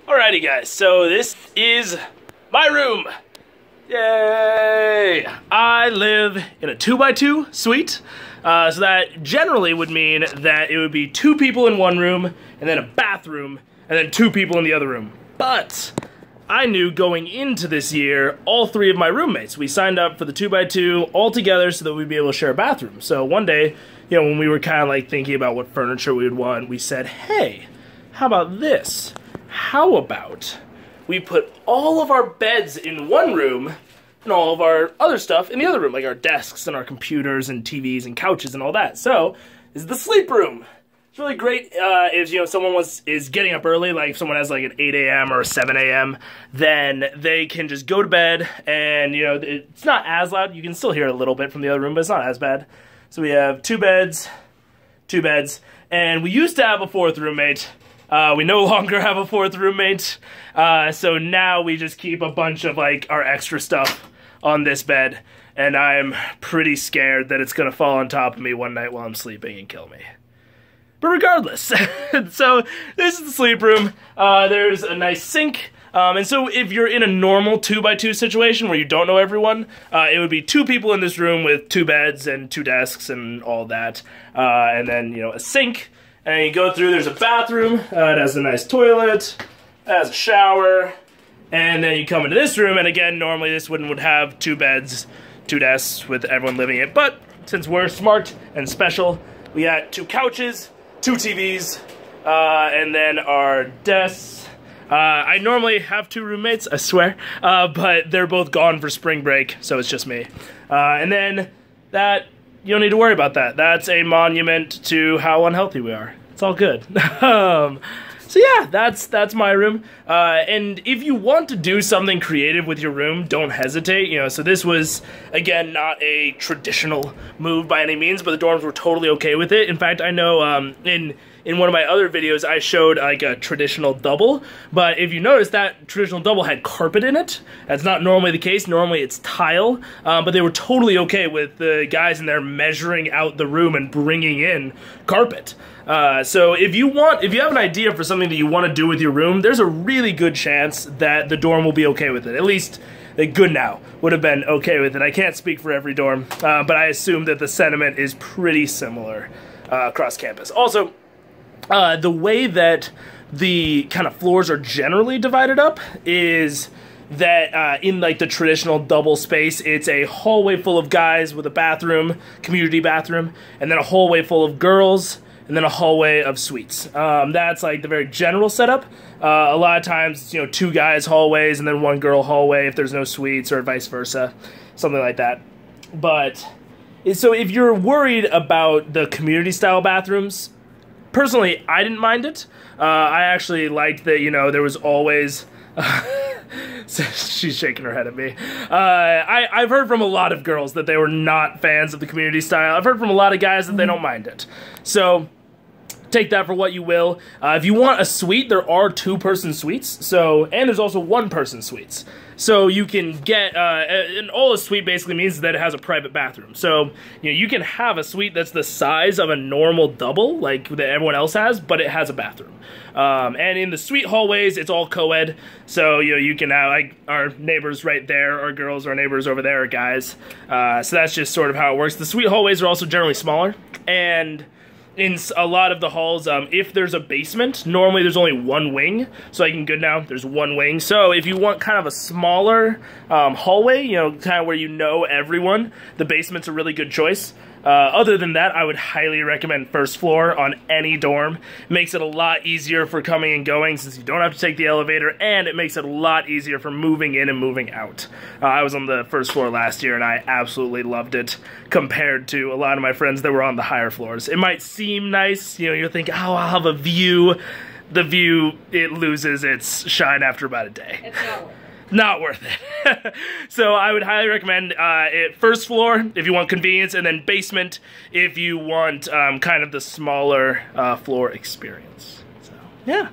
Alrighty guys, so this is my room. Yay! I live in a 2x2 suite, so that generally would mean that it would be 2 people in one room, and then a bathroom, and then 2 people in the other room. But I knew going into this year, all 3 of my roommates, we signed up for the 2x2 all together so that we'd be able to share a bathroom. So one day, you know, when we were kind of like thinking about what furniture we would want, we said, hey, how about this? How about we put all of our beds in one room and all of our other stuff in the other room, like our desks and our computers and TVs and couches and all that. So this is the sleep room. It's really great if, you know, someone is getting up early, like if someone has like an 8 a.m. or 7 a.m., then they can just go to bed and, you know, it's not as loud. You can still hear a little bit from the other room, but it's not as bad. So we have 2 beds, and we used to have a 4th roommate. We no longer have a 4th roommate, so now we just keep a bunch of like our extra stuff on this bed, and I'm pretty scared that it's gonna fall on top of me one night while I'm sleeping and kill me. But regardless, so this is the sleep room. There's a nice sink, and so if you're in a normal 2x2 situation where you don't know everyone, it would be 2 people in this room with 2 beds and 2 desks and all that, and then, you know, a sink. And you go through, there's a bathroom, it has a nice toilet, it has a shower, and then you come into this room, and again, normally this one would have 2 beds, 2 desks with everyone living in it, but since we're smart and special, we got 2 couches, 2 TVs, and then our desks. I normally have 2 roommates, I swear, but they're both gone for spring break, so it's just me. And then that, you don't need to worry about that. That's a monument to how unhealthy we are. It's all good. So yeah, that's my room. And if you want to do something creative with your room, don't hesitate. You know, so this was, again, not a traditional move by any means, but the dorms were totally okay with it. In fact, I know in one of my other videos, I showed like a traditional double, but if you notice, that traditional double had carpet in it. That's not normally the case. Normally it's tile, but they were totally okay with the guys in there measuring out the room and bringing in carpet. So if you have an idea for something that you want to do with your room, there's a really good chance that the dorm will be okay with it. At least Goodnow would have been okay with it. I can't speak for every dorm, but I assume that the sentiment is pretty similar across campus. Also, the way that the kind of floors are generally divided up is that in like the traditional double space, it's a hallway full of guys with a bathroom, community bathroom, and then a hallway full of girls, and then a hallway of suites. That's like the very general setup. A lot of times, you know, 2 guys hallways and then 1 girl hallway if there's no suites, or vice versa, something like that. But so if you're worried about the community style bathrooms, personally, I didn't mind it. I actually liked that, you know, there was always... She's shaking her head at me. I've heard from a lot of girls that they were not fans of the community style. I've heard from a lot of guys that they don't mind it. So take that for what you will. If you want a suite, there are 2-person suites. And there's also 1-person suites. So you can get, and all a suite basically means that it has a private bathroom. So, you know, you can have a suite that's the size of a normal double, like that everyone else has, but it has a bathroom. And in the suite hallways, it's all co-ed. So, you know, you can have, like, our neighbors right there are girls, our neighbors over there are guys. So that's just sort of how it works. The suite hallways are also generally smaller. And in a lot of the halls, if there's a basement, normally there's only 1 wing. So like in Goodnow, there's 1 wing. So if you want kind of a smaller hallway, you know, kind of where you know everyone, the basement's a really good choice. Other than that, I would highly recommend 1st floor on any dorm. It makes it a lot easier for coming and going since you don't have to take the elevator, and it makes it a lot easier for moving in and moving out. I was on the 1st floor last year, and I absolutely loved it compared to a lot of my friends that were on the higher floors. It might seem nice, you know, you're thinking, oh, I'll have a view. The view, it loses its shine after about a day. It's not worth it. Not worth it. So I would highly recommend it 1st floor if you want convenience, and then basement if you want kind of the smaller floor experience. So, yeah.